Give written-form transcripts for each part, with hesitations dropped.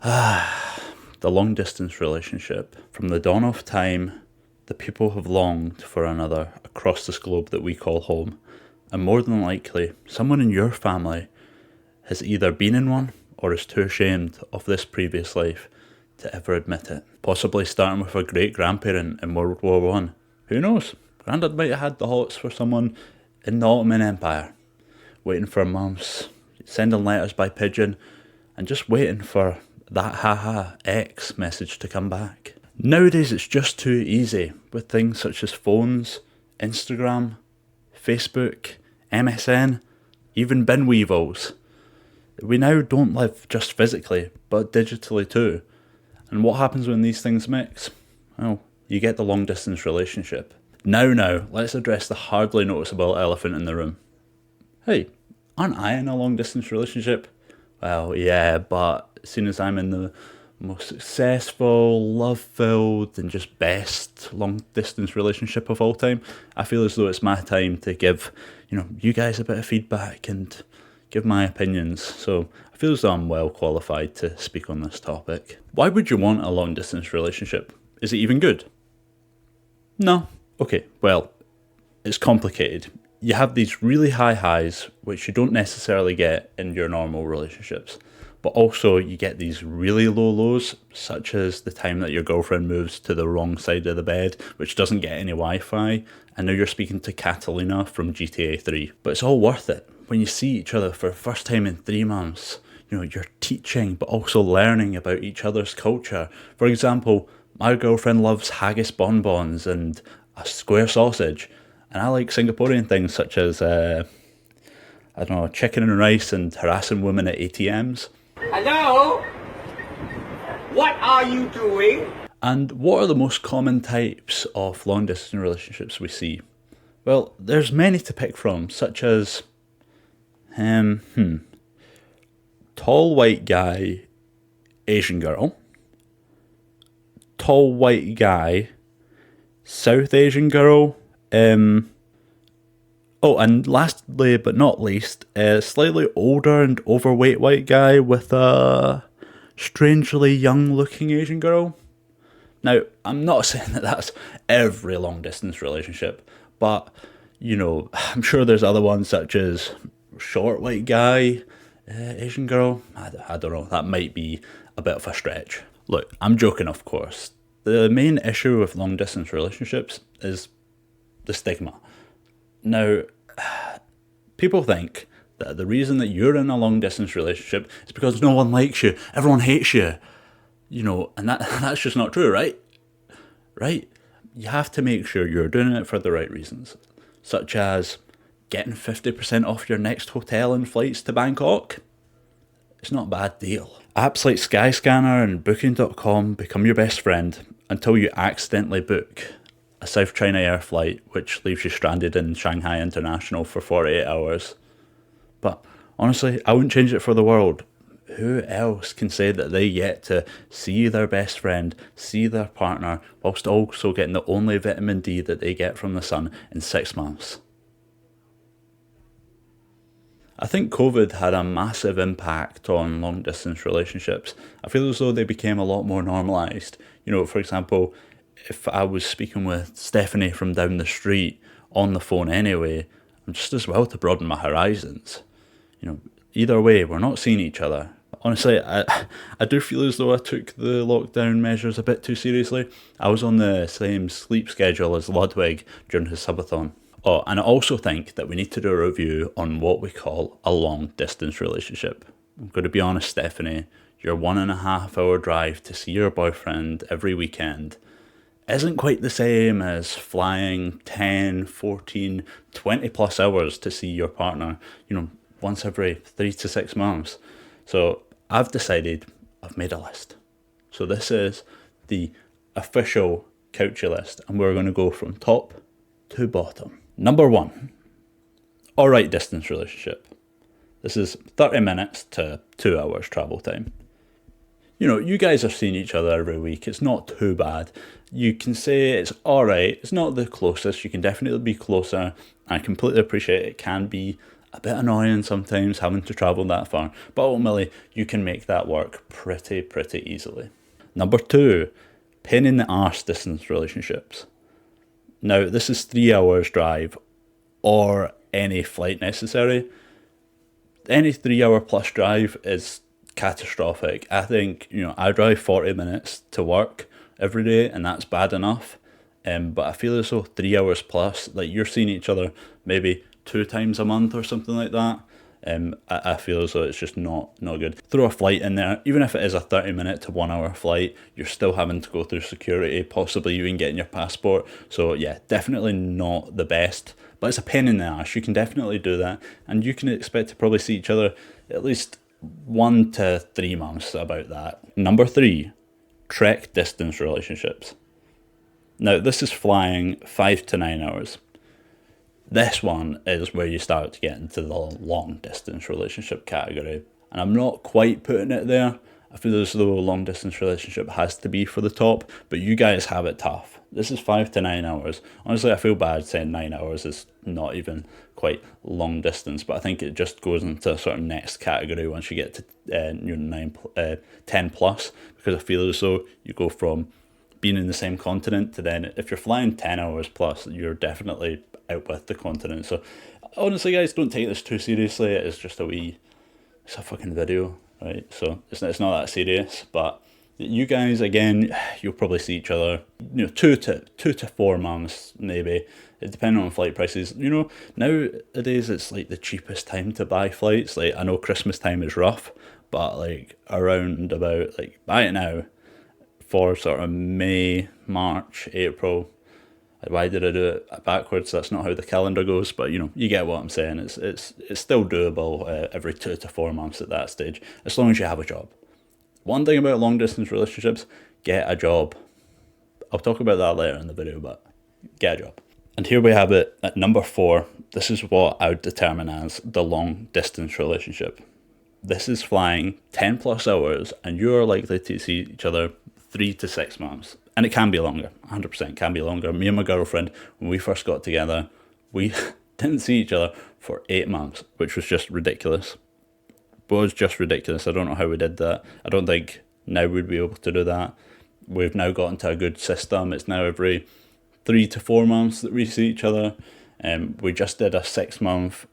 The long distance relationship. From the dawn of time, the people have longed for another across this globe that we call home. And more than likely, someone in your family has either been in one or is too ashamed of this previous life to ever admit it. Possibly starting with a great grandparent in World War One. Who knows? Grandad might have had the hots for someone in the Ottoman Empire, waiting for months, sending letters by pigeon, and just waiting for that haha X message to come back. Nowadays it's just too easy with things such as phones, Instagram, Facebook, MSN, even bin weevils. We now don't live just physically, but digitally too. And what happens when these things mix? Well, you get the long distance relationship. Now, let's address the hardly noticeable elephant in the room. Hey, aren't I in a long distance relationship? Well, yeah, but seeing as I'm in the most successful, love-filled, and just best long-distance relationship of all time, I feel as though it's my time to give, you guys a bit of feedback and give my opinions. So I feel as though I'm well qualified to speak on this topic. Why would you want a long-distance relationship? Is it even good? No. Okay, well, it's complicated. You have these really high highs, which you don't necessarily get in your normal relationships. But also you get these really low lows, such as the time that your girlfriend moves to the wrong side of the bed, which doesn't get any Wi-Fi, and now you're speaking to Catalina from GTA 3. But it's all worth it. When you see each other for the first time in 3 months, you're teaching, but also learning about each other's culture. For example, my girlfriend loves haggis bonbons and a square sausage, and I like Singaporean things such as, chicken and rice and harassing women at ATMs. Hello? What are you doing? And what are the most common types of long distance relationships we see? Well, there's many to pick from, such as tall white guy, Asian girl, tall white guy, South Asian girl, and lastly but not least, a slightly older and overweight white guy with a strangely young looking Asian girl. Now, I'm not saying that that's every long distance relationship, but, I'm sure there's other ones such as short white guy, Asian girl. I don't know, that might be a bit of a stretch. Look, I'm joking, of course. The main issue with long distance relationships is the stigma. Now, people think that the reason that you're in a long distance relationship is because no one likes you, everyone hates you, and that's just not true, right? Right? You have to make sure you're doing it for the right reasons, such as getting 50% off your next hotel and flights to Bangkok. It's not a bad deal. Apps like Skyscanner and Booking.com become your best friend until you accidentally book a South China Air flight, which leaves you stranded in Shanghai International for 48 hours. But honestly, I wouldn't change it for the world. Who else can say that they get to see their best friend, see their partner, whilst also getting the only vitamin D that they get from the sun in 6 months? I think COVID had a massive impact on long distance relationships. I feel as though they became a lot more normalised. For example, if I was speaking with Stephanie from down the street on the phone anyway, I'm just as well to broaden my horizons. Either way, we're not seeing each other. Honestly, I do feel as though I took the lockdown measures a bit too seriously. I was on the same sleep schedule as Ludwig during his subathon. Oh, and I also think that we need to do a review on what we call a long distance relationship. I'm going to be honest, Stephanie, your 1.5 hour drive to see your boyfriend every weekend isn't quite the same as flying 10, 14, 20 plus hours to see your partner, once every 3 to 6 months. So I've decided, I've made a list. So this is the official Couchy list, and we're going to go from top to bottom. Number 1, alright distance relationship. This is 30 minutes to 2 hours travel time. You guys are seeing each other every week. It's not too bad. You can say it's alright. It's not the closest. You can definitely be closer. I completely appreciate it can be a bit annoying sometimes having to travel that far, but ultimately you can make that work pretty easily. Number 2, pain in the arse distance relationships. Now, this is 3 hours drive or any flight necessary. Any 3 hour plus drive is catastrophic. I think, I drive 40 minutes to work every day and that's bad enough. But I feel as though 3 hours plus, like you're seeing each other maybe 2 times a month or something like that. I feel as though it's just not good. Throw a flight in there, even if it is a 30-minute to 1 hour flight, you're still having to go through security, possibly even getting your passport. So yeah, definitely not the best, but it's a pain in the ass. You can definitely do that, and you can expect to probably see each other at least 1 to 3 months about that. Number 3, trek distance relationships. Now, this is flying 5 to 9 hours. This one is where you start to get into the long distance relationship category. And I'm not quite putting it there. I feel as though a long distance relationship has to be for the top, but you guys have it tough. This is 5 to 9 hours. Honestly, I feel bad saying 9 hours is not even quite long distance, but I think it just goes into a sort of next category once you get to 10 plus, because I feel as though you go from being in the same continent to then, if you're flying 10 hours plus, you're definitely out with the continent. So honestly, guys, don't take this too seriously. It's just it's a fucking video, right? So it's not that serious. But you guys, again, you'll probably see each other, 2 to 4 months maybe, depending on flight prices. Nowadays it's like the cheapest time to buy flights. Like, I know Christmas time is rough, but like around about, like, buy it now for sort of May, March, April. Why did I do it backwards? That's not how the calendar goes, but you get what I'm saying. It's still doable every 2 to 4 months at that stage, as long as you have a job. One thing about long distance relationships, get a job. I'll talk about that later in the video, but get a job. And here we have it at number 4. This is what I would determine as the long distance relationship. This is flying 10 plus hours and you're likely to see each other 3 to 6 months. And it can be longer, 100% can be longer. Me and my girlfriend, when we first got together, we didn't see each other for 8 months, which was just ridiculous. Was just ridiculous. I don't know how we did that. I don't think now we'd be able to do that. We've now got into a good system. It's now every 3 to 4 months that we see each other. We just did a 6-month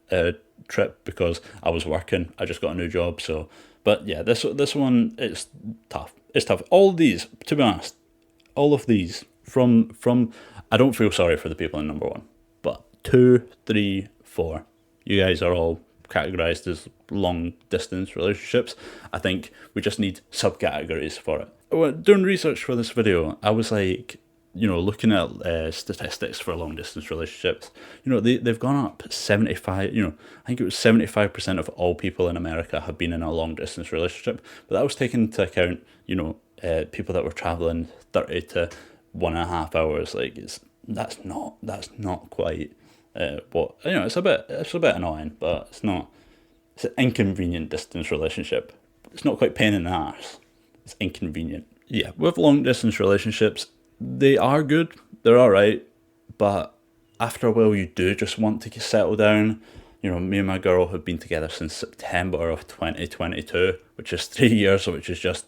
trip because I was working. I just got a new job. But yeah, this one, it's tough. It's tough. All of these, to be honest, all of these from I don't feel sorry for the people in number 1, but 2, 3, 4, you guys are all categorized as long distance relationships. I think we just need subcategories for it. Doing research for this video, I was like, looking at statistics for long distance relationships. They've gone up 75. I think it was 75% of all people in America have been in a long distance relationship, but that was taken into account. People that were traveling 30 to 1.5 hours. Like, that's not quite what it's a bit annoying, but it's not. It's an inconvenient distance relationship. It's not quite pain in the arse. It's inconvenient. Yeah, with long distance relationships, they are good. They're all right, but after a while, you do just want to settle down. Me and my girl have been together since September of 2022, which is 3 years, which is just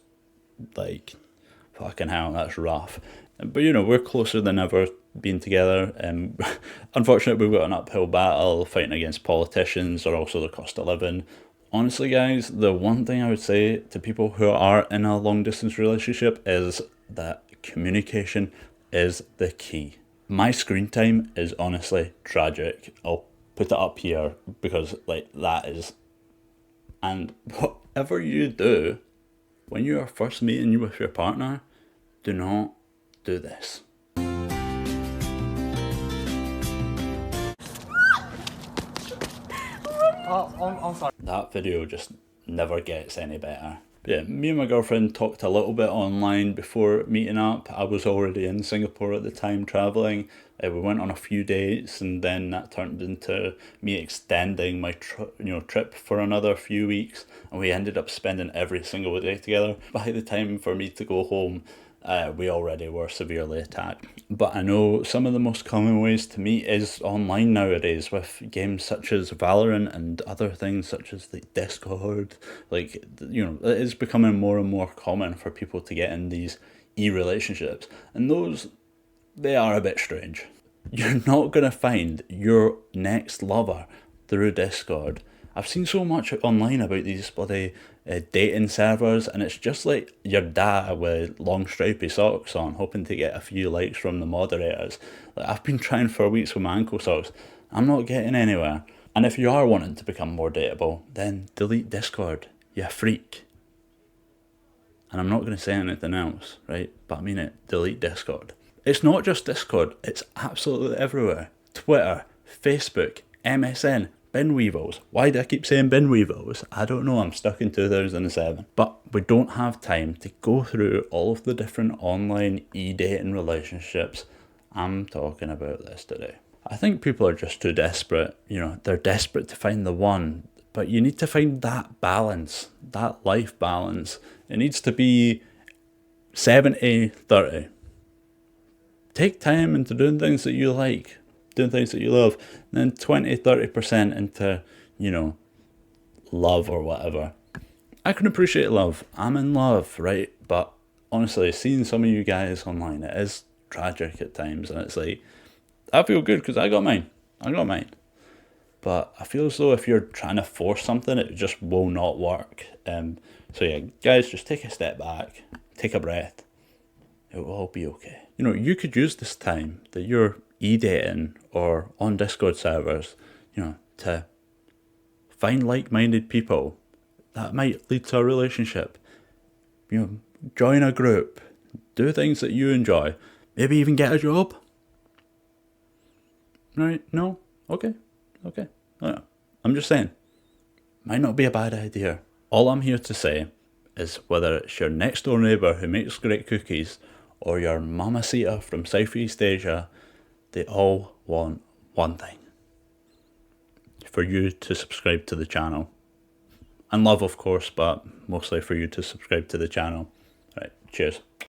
like, fucking hell, that's rough. But we're closer than ever being together. Unfortunately, we've got an uphill battle fighting against politicians or also the cost of living. Honestly, guys, the one thing I would say to people who are in a long distance relationship is that communication is the key. My screen time is honestly tragic. I'll put it up here because that is. And whatever you do, when you are first meeting with your partner, do not do this. I'm sorry. That video just never gets any better. Yeah, me and my girlfriend talked a little bit online before meeting up. I was already in Singapore at the time traveling. We went on a few dates, and then that turned into me extending my trip for another few weeks, and we ended up spending every single day together. By the time for me to go home, we already were severely attacked. But I know some of the most common ways to meet is online nowadays, with games such as Valorant and other things such as like Discord. Like, you know, it is becoming more and more common for people to get in these e-relationships, and those, they are a bit strange. You're not going to find your next lover through Discord. I've seen so much online about these bloody dating servers, and it's just like your dad with long stripy socks on, hoping to get a few likes from the moderators. Like, I've been trying for weeks with my ankle socks. I'm not getting anywhere. And if you are wanting to become more dateable, then delete Discord, you freak. And I'm not going to say anything else, right? But I mean it, delete Discord. It's not just Discord, it's absolutely everywhere. Twitter, Facebook, MSN, Binweevils. Why do I keep saying Binweevils? I don't know, I'm stuck in 2007. But we don't have time to go through all of the different online e-dating relationships. I'm talking about this today. I think people are just too desperate. You know, they're desperate to find the one. But you need to find that balance, that life balance. It needs to be 70-30. Take time into doing things that you like, doing things that you love, and then 20-30% into, you know, love or whatever. I can appreciate love. I'm in love, right? But honestly, seeing some of you guys online, it is tragic at times, and it's like, I feel good because I got mine. But I feel as though if you're trying to force something, it just will not work. So yeah, guys, just take a step back, take a breath. It will all be okay. You know, you could use this time that you're e-dating or on Discord servers, you know, to find like-minded people that might lead to a relationship. You know, join a group, do things that you enjoy, maybe even get a job. Right? No? Okay. I'm just saying, might not be a bad idea. All I'm here to say is whether it's your next door neighbour who makes great cookies or your mamacita from Southeast Asia, they all want one thing: for you to subscribe to the channel. And love, of course, but mostly for you to subscribe to the channel. Right, cheers.